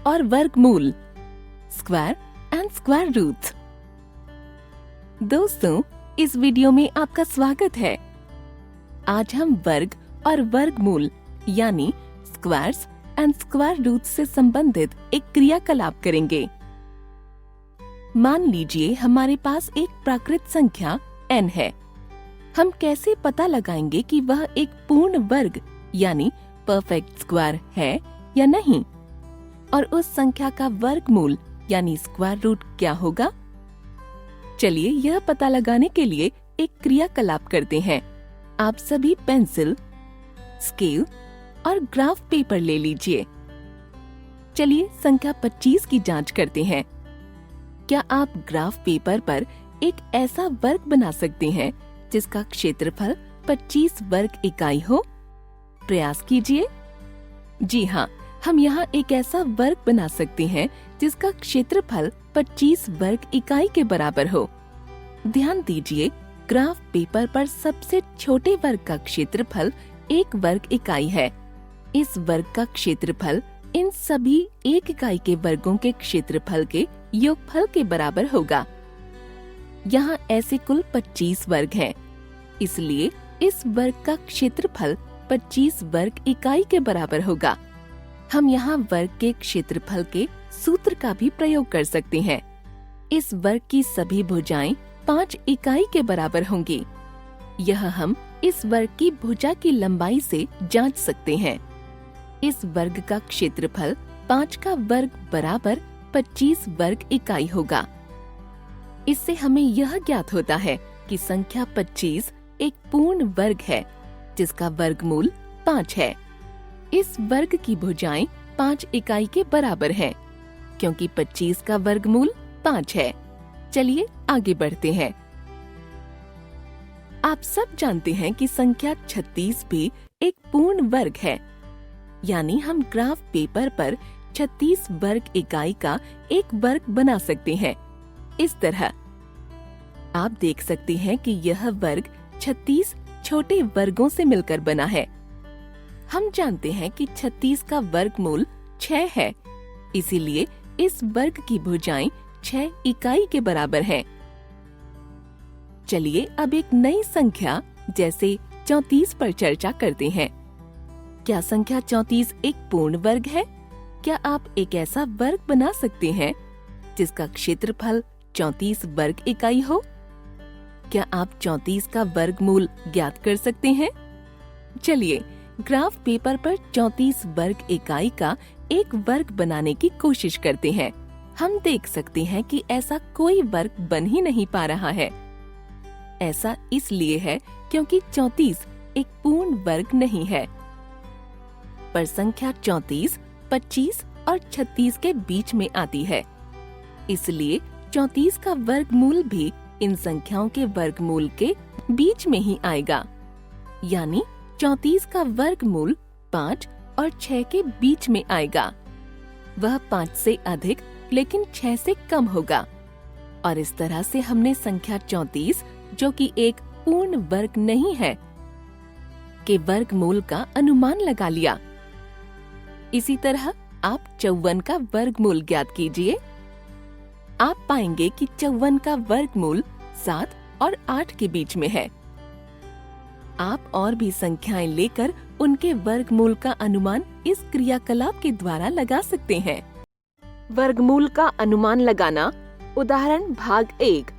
और वर्गमूल, स्क्वायर एंड स्क्वायर रूट। दोस्तों, इस वीडियो में आपका स्वागत है। आज हम वर्ग और वर्गमूल यानी स्क्वायर्स एंड स्क्वायर रूट से संबंधित एक क्रियाकलाप करेंगे। मान लीजिए हमारे पास एक प्राकृत संख्या n है। हम कैसे पता लगाएंगे कि वह एक पूर्ण वर्ग यानी परफेक्ट स्क्वायर है या नहीं, और उस संख्या का वर्गमूल यानी स्क्वायर रूट क्या होगा? चलिए यह पता लगाने के लिए एक क्रियाकलाप करते हैं। आप सभी पेंसिल, स्केल और ग्राफ पेपर ले लीजिए। चलिए संख्या 25 की जांच करते हैं। क्या आप ग्राफ पेपर पर एक ऐसा वर्ग बना सकते हैं जिसका क्षेत्रफल 25 वर्ग इकाई हो? प्रयास कीजिए। जी हाँ, हम यहाँ एक ऐसा वर्ग बना सकते हैं जिसका क्षेत्रफल 25 वर्ग इकाई के बराबर हो। ध्यान दीजिए, ग्राफ पेपर पर सबसे छोटे वर्ग का क्षेत्रफल 1 वर्ग इकाई है। इस वर्ग का क्षेत्रफल इन सभी 1 इकाई के वर्गों के क्षेत्रफल के योगफल के बराबर होगा। यहाँ ऐसे कुल 25 वर्ग हैं, इसलिए इस वर्ग का क्षेत्रफल 25 वर्ग इकाई के बराबर होगा। हम यहाँ वर्ग के क्षेत्रफल के सूत्र का भी प्रयोग कर सकते हैं। इस वर्ग की सभी भुजाएं 5 इकाई के बराबर होंगी। यह हम इस वर्ग की भुजा की लंबाई से जांच सकते हैं। इस वर्ग का क्षेत्रफल 5 का वर्ग बराबर 25 वर्ग इकाई होगा। इससे हमें यह ज्ञात होता है कि संख्या 25 एक पूर्ण वर्ग है जिसका वर्गमूल 5 है। इस वर्ग की भुजाएं 5 इकाई के बराबर हैं, क्योंकि 25 का वर्गमूल 5 है। चलिए आगे बढ़ते हैं। आप सब जानते हैं कि संख्या 36 भी एक पूर्ण वर्ग है, यानी हम ग्राफ पेपर पर 36 वर्ग इकाई का एक वर्ग बना सकते हैं। इस तरह आप देख सकते हैं कि यह वर्ग 36 छोटे वर्गों से मिलकर बना है। हम जानते हैं कि 36 का वर्गमूल 6 है, इसीलिए इस वर्ग की भुजाएं 6 इकाई के बराबर हैं। चलिए अब एक नई संख्या जैसे 34 पर चर्चा करते हैं। क्या संख्या 34 एक पूर्ण वर्ग है? क्या आप एक ऐसा वर्ग बना सकते हैं जिसका क्षेत्रफल 34 वर्ग इकाई हो? क्या आप 34 का वर्गमूल ज्ञात कर सकते हैं? चलिए ग्राफ पेपर पर 34 वर्ग इकाई का एक वर्ग बनाने की कोशिश करते हैं। हम देख सकते हैं कि ऐसा कोई वर्ग बन ही नहीं पा रहा है। ऐसा इसलिए है क्योंकि 34 एक पूर्ण वर्ग नहीं है। पर संख्या 34, 25 और 36 के बीच में आती है, इसलिए 34 का वर्गमूल भी इन संख्याओं के वर्गमूल के बीच में ही आएगा। यानी 34 का वर्गमूल 5 और 6 के बीच में आएगा। वह 5 से अधिक लेकिन 6 से कम होगा। और इस तरह से हमने संख्या 34, जो कि एक पूर्ण वर्ग नहीं है, के वर्गमूल का अनुमान लगा लिया। इसी तरह आप 54 का वर्गमूल ज्ञात कीजिए। आप पाएंगे कि 54 का वर्गमूल 7 और 8 के बीच में है। आप और भी संख्याएं लेकर उनके वर्गमूल का अनुमान इस क्रियाकलाप के द्वारा लगा सकते हैं। वर्गमूल का अनुमान लगाना, उदाहरण भाग 1,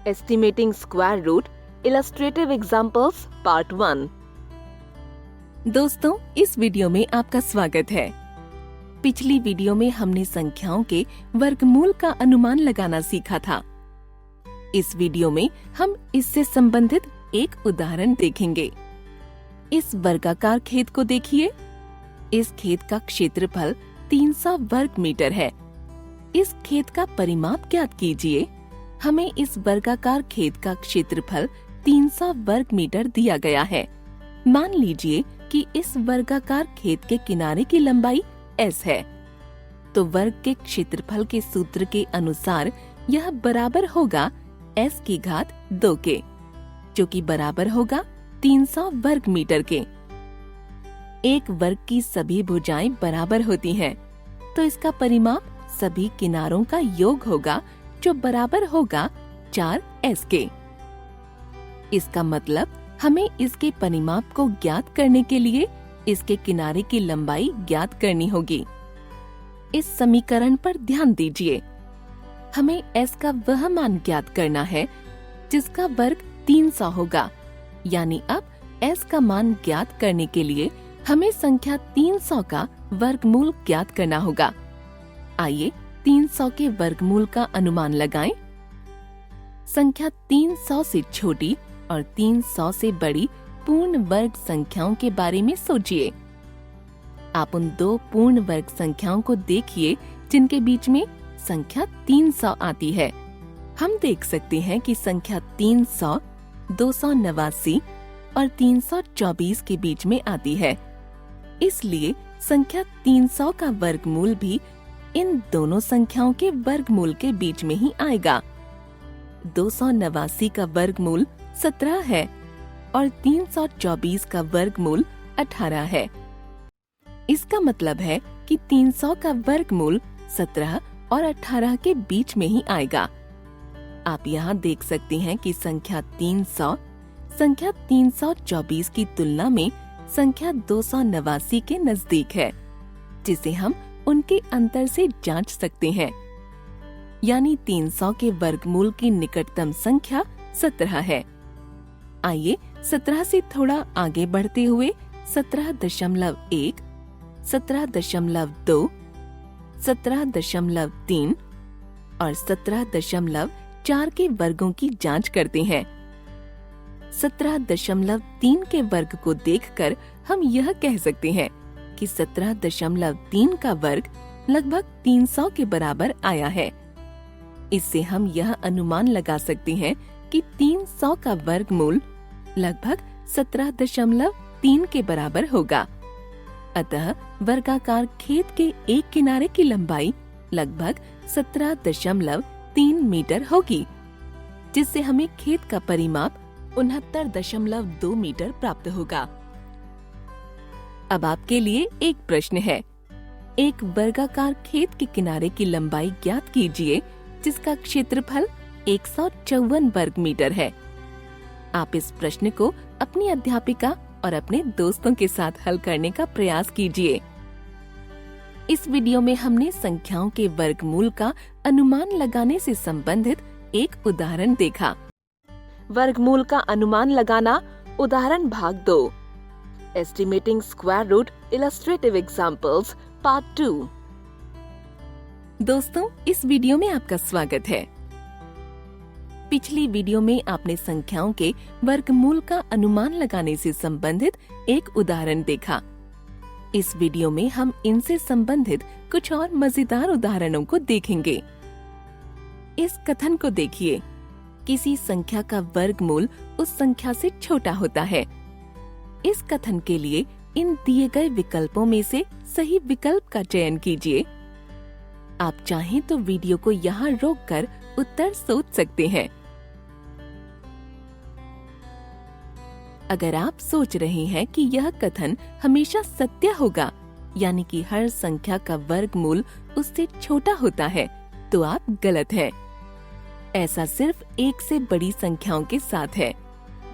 estimating square root, illustrative examples part 1। दोस्तों, इस वीडियो में आपका स्वागत है। पिछली वीडियो में हमने संख्याओं के वर्गमूल का अनुमान लगाना सीखा था। इस वीडियो में हम इससे संबंधित एक उदाहरण देखेंगे। इस वर्गाकार खेत को देखिए। इस खेत का क्षेत्रफल 300 वर्ग मीटर है। इस खेत का परिमाप ज्ञात कीजिए। हमें इस वर्गाकार खेत का क्षेत्रफल 300 वर्ग मीटर दिया गया है। मान लीजिए कि इस वर्गाकार खेत के किनारे की लंबाई S है, तो वर्ग के क्षेत्रफल के सूत्र के अनुसार यह बराबर होगा S की घात 2 के, जो कि बराबर होगा 300 वर्ग मीटर के। एक वर्ग की सभी भुजाएं बराबर होती हैं, तो इसका परिमाप सभी किनारों का योग होगा जो बराबर होगा 4s के। इसका मतलब हमें इसके परिमाप को ज्ञात करने के लिए इसके किनारे की लंबाई ज्ञात करनी होगी। इस समीकरण पर ध्यान दीजिए। हमें s का वह मान ज्ञात करना है जिसका वर्ग 300 होगा, यानी अब s का मान ज्ञात करने के लिए हमें संख्या 300 का वर्गमूल ज्ञात करना होगा। आइए 300 के वर्गमूल का अनुमान लगाएं। संख्या 300 से छोटी और 300 से बड़ी पूर्ण वर्ग संख्याओं के बारे में सोचिए। आप उन दो पूर्ण वर्ग संख्याओं को देखिए जिनके बीच में संख्या 300 आती है। हम देख सकते हैं कि संख्या 300, 289 और 324 के बीच में आती है। इसलिए संख्या 300 का वर्गमूल भी इन दोनों संख्याओं के वर्गमूल के बीच में ही आएगा। 289 का वर्गमूल 17 है और 324 का वर्गमूल 18 है। इसका मतलब है कि 300 का वर्गमूल 17 और 18 के बीच में ही आएगा। आप यहाँ देख सकते हैं कि संख्या 300 संख्या 324 की तुलना में संख्या 289 के नजदीक है, जिसे हम उनके अंतर से जांच सकते हैं। यानी 300 के वर्गमूल की निकटतम संख्या 17 है। आइए 17 से थोड़ा आगे बढ़ते हुए 17.1, 17.2, 17.3 और 17.4 के वर्गों की जांच करते हैं। 17.3 के वर्ग को देखकर हम यह कह सकते हैं कि 17.3 का वर्ग लगभग 300 के बराबर आया है। इससे हम यह अनुमान लगा सकते हैं कि 300 का वर्गमूल लगभग 17.3 के बराबर होगा। अतः वर्गाकार खेत के एक किनारे की लंबाई लगभग 17.3 मीटर होगी, जिससे हमें खेत का परिमाप 69.2 मीटर प्राप्त होगा। अब आपके लिए एक प्रश्न है। एक वर्गाकार खेत के किनारे की लंबाई ज्ञात कीजिए जिसका क्षेत्रफल 154 वर्ग मीटर है। आप इस प्रश्न को अपनी अध्यापिका और अपने दोस्तों के साथ हल करने का प्रयास कीजिए। इस वीडियो में हमने संख्याओं के वर्गमूल का अनुमान लगाने से संबंधित एक उदाहरण देखा। वर्गमूल का अनुमान लगाना, उदाहरण भाग 2, estimating square root illustrative examples part 2। दोस्तों, इस वीडियो में आपका स्वागत है। पिछली वीडियो में आपने संख्याओं के वर्गमूल का अनुमान लगाने से संबंधित एक उदाहरण देखा। इस वीडियो में हम इनसे संबंधित कुछ और मजेदार उदाहरणों को देखेंगे। इस कथन को देखिए। किसी संख्या का वर्गमूल उस संख्या से छोटा होता है। इस कथन के लिए इन दिए गए विकल्पों में से सही विकल्प का चयन कीजिए। आप चाहें तो वीडियो को यहाँ रोककर उत्तर सोच सकते हैं। अगर आप सोच रहे हैं कि यह कथन हमेशा सत्य होगा, यानी कि हर संख्या का वर्गमूल उससे छोटा होता है, तो आप गलत हैं। ऐसा सिर्फ एक से बड़ी संख्याओं के साथ है।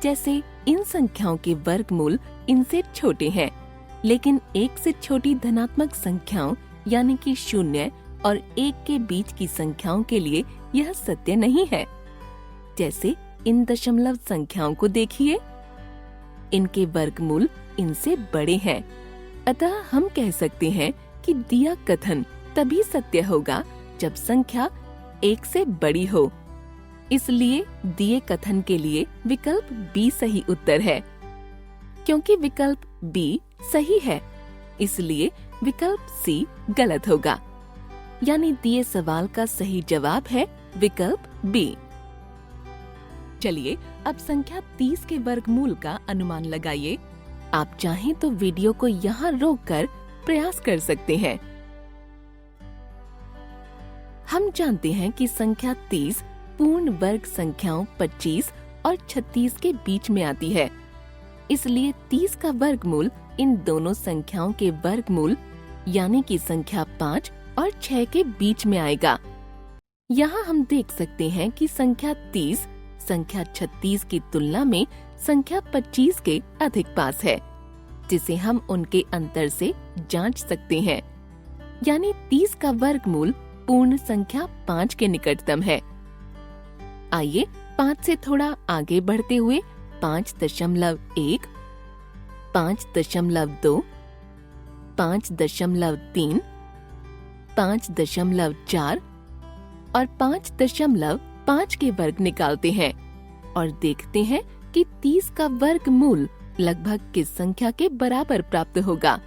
जैसे इन संख्याओं के वर्गमूल इनसे छोटे हैं, लेकिन एक से छोटी धनात्मक संख्याओं यानी कि 0 और 1 के बीच की संख्याओं के लिए यह सत्य नहीं है। जैसे इन दशमलव संख्याओं को देखिए, इनके वर्गमूल इनसे बड़े हैं। अतः हम कह सकते हैं कि दिया कथन तभी सत्य होगा जब संख्या 1 से बड़ी हो। इसलिए दिए कथन के लिए विकल्प बी सही उत्तर है। क्योंकि विकल्प बी सही है, इसलिए विकल्प सी गलत होगा। यानी दिए सवाल का सही जवाब है विकल्प बी। चलिए अब संख्या 30 के वर्गमूल का अनुमान लगाइए। आप चाहें तो वीडियो को यहाँ रोककर प्रयास कर सकते हैं। हम जानते हैं कि संख्या 30 पूर्ण वर्ग संख्याओं 25 और 36 के बीच में आती है। इसलिए 30 का वर्गमूल इन दोनों संख्याओं के वर्गमूल यानी कि संख्या 5 और 6 के बीच में आएगा। यहाँ हम देख सकते हैं कि संख्या 30 संख्या 36 की तुलना में संख्या 25 के अधिक पास है, जिसे हम उनके अंतर से जांच सकते हैं। यानी 30 का वर्गमूल पूर्ण संख्या 5 के निकटतम है। आइए 5 से थोड़ा आगे बढ़ते हुए 5.1, 5.2, 5.3, 5.4 और 5.5 के वर्ग निकालते हैं और देखते हैं कि 30 का वर्गमूल लगभग किस संख्या के बराबर प्राप्त होगा।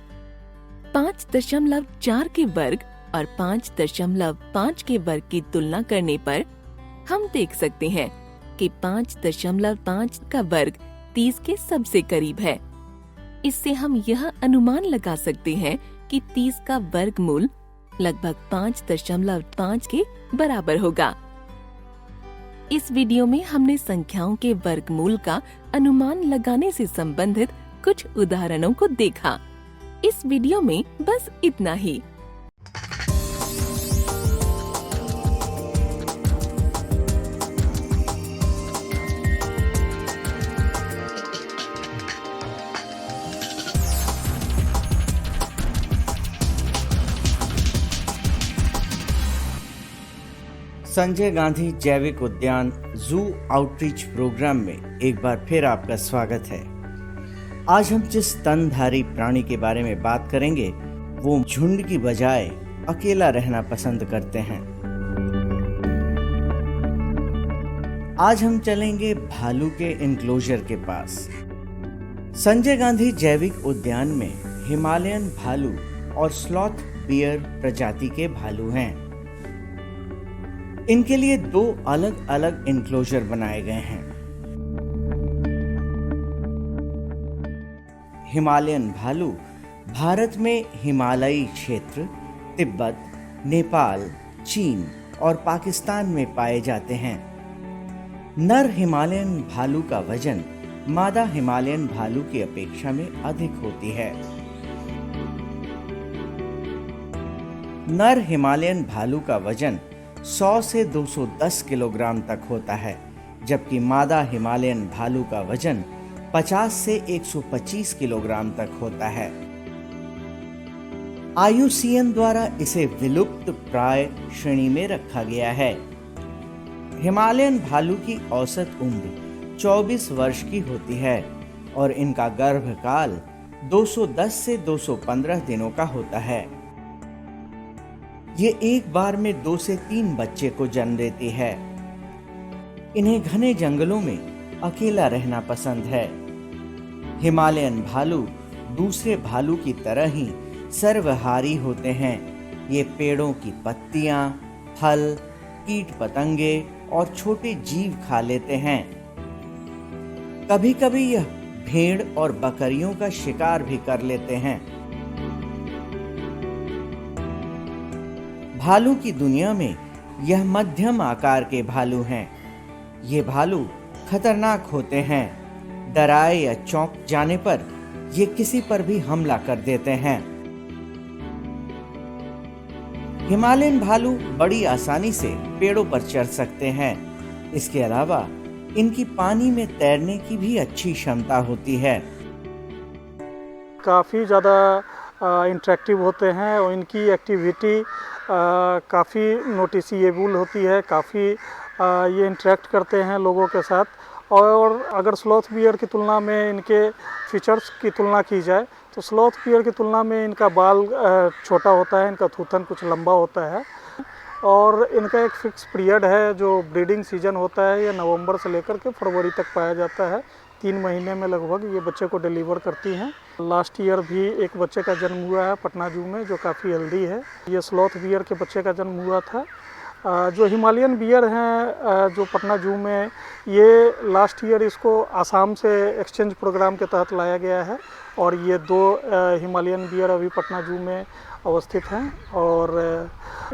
5.4 के वर्ग और 5.5 के वर्ग की तुलना करने पर हम देख सकते हैं कि 5.5 का वर्ग 30 के सबसे करीब है। इससे हम यह अनुमान लगा सकते हैं कि 30 का वर्गमूल लगभग 5.5 के बराबर होगा। इस वीडियो में हमने संख्याओं के वर्गमूल का अनुमान लगाने से संबंधित कुछ उदाहरणों को देखा। इस वीडियो में बस इतना ही। संजय गांधी जैविक उद्यान जू आउटरीच प्रोग्राम में एक बार फिर आपका स्वागत है। आज हम जिस स्तनधारी प्राणी के बारे में बात करेंगे वो झुंड की बजाय अकेला रहना पसंद करते हैं। आज हम चलेंगे भालू के इनक्लोजर के पास। संजय गांधी जैविक उद्यान में हिमालयन भालू और स्लॉथ बियर प्रजाति के भालू हैं। इनके लिए 2 अलग अलग इनक्लोजर बनाए गए हैं। हिमालयन भालू भारत में हिमालयी क्षेत्र, तिब्बत, नेपाल, चीन और पाकिस्तान में पाए जाते हैं। नर हिमालयन भालू का वजन मादा हिमालयन भालू की अपेक्षा में अधिक होती है। नर हिमालयन भालू का वजन 100 से 210 किलोग्राम तक होता है, जबकि मादा हिमालयन भालू का वजन 50 से 125 किलोग्राम तक होता है। IUCN द्वारा इसे विलुप्त प्राय श्रेणी में रखा गया है। हिमालयन भालू की औसत उम्र 24 वर्ष की होती है और इनका गर्भकाल 210 से 215 दिनों का होता है। ये एक बार में 2 से 3 बच्चे को जन्म देती है। इन्हें घने जंगलों में अकेला रहना पसंद है। हिमालयन भालू दूसरे भालू की तरह ही सर्वहारी होते हैं। ये पेड़ों की पत्तियां, फल, कीट पतंगे और छोटे जीव खा लेते हैं। कभी कभी यह भेड़ और बकरियों का शिकार भी कर लेते हैं। भालू की दुनिया में यह मध्यम आकार के भालू हैं। ये भालू खतरनाक होते हैं। डराए या चौंक जाने पर ये किसी पर भी हमला कर देते हैं। हिमालयन भालू बड़ी आसानी से पेड़ों पर चढ़ सकते हैं। इसके अलावा इनकी पानी में तैरने की भी अच्छी क्षमता होती है। काफ़ी ज़्यादा इंटरेक्टिव होते हैं और इनकी एक्टिविटी काफ़ी नोटिसिएबल होती है। काफ़ी ये इंटरेक्ट करते हैं लोगों के साथ। और अगर स्लॉथ बियर की तुलना में इनके फीचर्स की तुलना की जाए तो स्लॉथ बियर की तुलना में इनका बाल छोटा होता है, इनका थूथन कुछ लंबा होता है और इनका एक फिक्स पीरियड है जो ब्रीडिंग सीजन होता है। ये नवंबर से लेकर के फरवरी तक पाया जाता है। 3 महीने में लगभग ये बच्चे को डिलीवर करती हैं। लास्ट ईयर भी एक बच्चे का जन्म हुआ है पटना जू में जो काफ़ी हेल्दी है। ये स्लॉथ बियर के बच्चे का जन्म हुआ था। जो हिमालयन बियर हैं जो पटना जू में, ये लास्ट ईयर इसको आसाम से एक्सचेंज प्रोग्राम के तहत लाया गया है और ये 2 हिमालयन बियर अभी पटना जू में अवस्थित हैं। और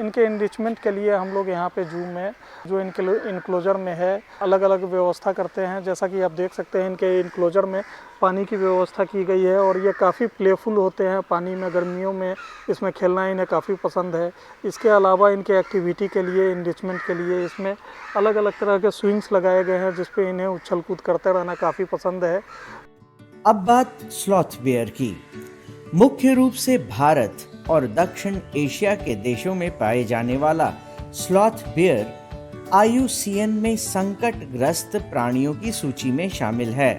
इनके इनरिचमेंट के लिए हम लोग यहाँ पे जू में जो इनके इनक्लोजर में है अलग अलग व्यवस्था करते हैं। जैसा कि आप देख सकते हैं इनके इनक्लोजर में पानी की व्यवस्था की गई है और ये काफ़ी प्लेफुल होते हैं पानी में। गर्मियों में इसमें खेलना इन्हें काफ़ी पसंद है। इसके अलावा इनके एक्टिविटी के लिए, इनरिचमेंट के लिए इसमें अलग अलग तरह के स्विंग्स लगाए गए हैं जिस पे इन्हें उछल कूद करते रहना काफ़ी पसंद है। अब बात स्लॉथ बियर की। मुख्य रूप से भारत और दक्षिण एशिया के देशों में पाए जाने वाला स्लॉथ बियर IUCN में संकटग्रस्त प्राणियों की सूची में शामिल है।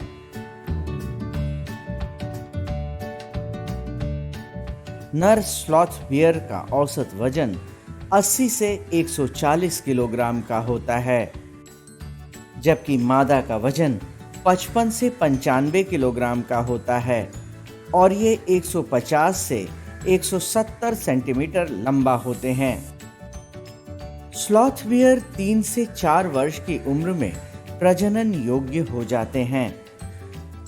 नर स्लॉथ बियर का औसत वजन 80 से 140 किलोग्राम का होता है, जबकि मादा का वजन 55 से 95 किलोग्राम का होता है और ये 150 से 170 सेंटीमीटर लंबा होते हैं। स्लॉथ बियर 3 से 4 वर्ष की उम्र में प्रजनन योग्य हो जाते हैं।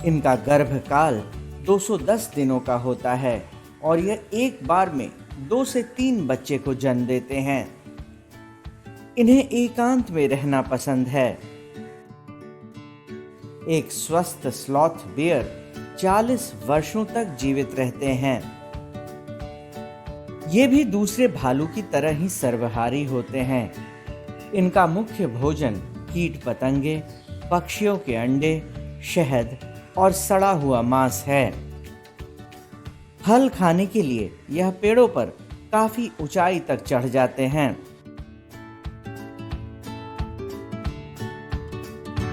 इनका गर्भकाल 210 दिनों का होता है और यह एक बार में 2 से 3 बच्चे को जन्म देते हैं। इन्हें एकांत में रहना पसंद है। एक स्वस्थ स्लॉथ बियर 40 वर्षों तक जीवित रहते हैं। ये भी दूसरे भालू की तरह ही सर्वहारी होते हैं। इनका मुख्य भोजन कीट पतंगे, पक्षियों के अंडे, शहद और सड़ा हुआ मांस है। फल खाने के लिए यह पेड़ों पर काफी ऊंचाई तक चढ़ जाते हैं।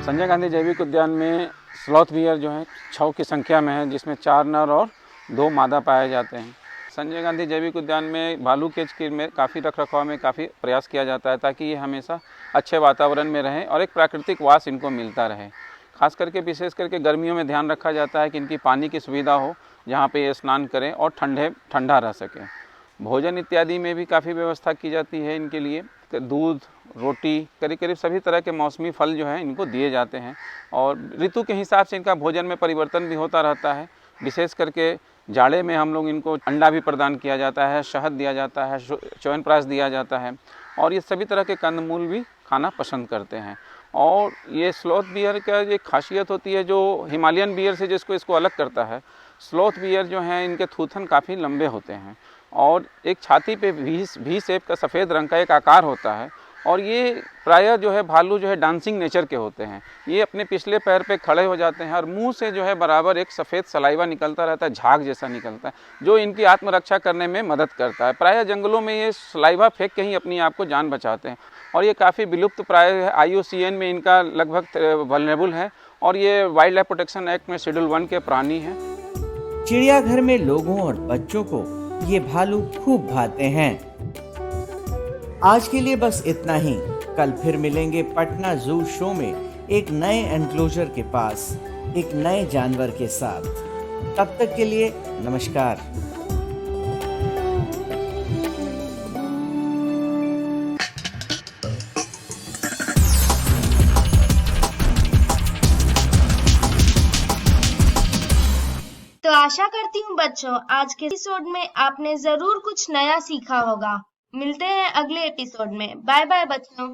संजय गांधी जैविक उद्यान में स्लॉथ बियर जो है 6 की संख्या में है, जिसमें 4 नर और 2 मादा पाए जाते हैं। संजय गांधी जैविक उद्यान में भालू केज के में काफ़ी रखरखाव में काफ़ी प्रयास किया जाता है ताकि ये हमेशा अच्छे वातावरण में रहें और एक प्राकृतिक वास इनको मिलता रहे। खास करके विशेष करके गर्मियों में ध्यान रखा जाता है कि इनकी पानी की सुविधा हो जहाँ पे ये स्नान करें और ठंडा रह सकें। भोजन इत्यादि में भी काफ़ी व्यवस्था की जाती है इनके लिए। दूध, रोटी, करीब करीब सभी तरह के मौसमी फल जो हैं इनको दिए जाते हैं और ऋतु के हिसाब से इनका भोजन में परिवर्तन भी होता रहता है। विशेष करके जाड़े में हम लोग इनको अंडा भी प्रदान किया जाता है, शहद दिया जाता है, च्यवनप्राश दिया जाता है और ये सभी तरह के कंदमूल भी खाना पसंद करते हैं। और ये स्लॉथ बियर का एक खासियत होती है जो हिमालयन बियर से जिसको इसको अलग करता है। स्लॉथ बियर जो हैं इनके थूथन काफ़ी लंबे होते हैं और एक छाती पे भी शेप का सफ़ेद रंग का एक आकार होता है और ये प्रायः जो है भालू जो है डांसिंग नेचर के होते हैं। ये अपने पिछले पैर पे खड़े हो जाते हैं और मुंह से जो है बराबर एक सफ़ेद सलाइवा निकलता रहता है, झाग जैसा निकलता है, जो इनकी आत्मरक्षा करने में मदद करता है। प्रायः जंगलों में ये सलाइवा फेंक के ही अपनी आप को जान बचाते हैं और ये काफ़ी विलुप्त प्राय है। IUCN में इनका लगभग वल्नरेबल है और ये वाइल्ड लाइफ प्रोटेक्शन एक्ट में शेड्यूल 1 के प्राणी हैं। चिड़ियाघर में लोगों और बच्चों को ये भालू खूब भाते हैं। आज के लिए बस इतना ही। कल फिर मिलेंगे पटना जू शो में एक नए एनक्लोजर के पास एक नए जानवर के साथ। तब तक के लिए नमस्कार। तो आशा करती हूँ बच्चों आज के एपिसोड में आपने जरूर कुछ नया सीखा होगा। मिलते हैं अगले एपिसोड में। बाय बाय बच्चों।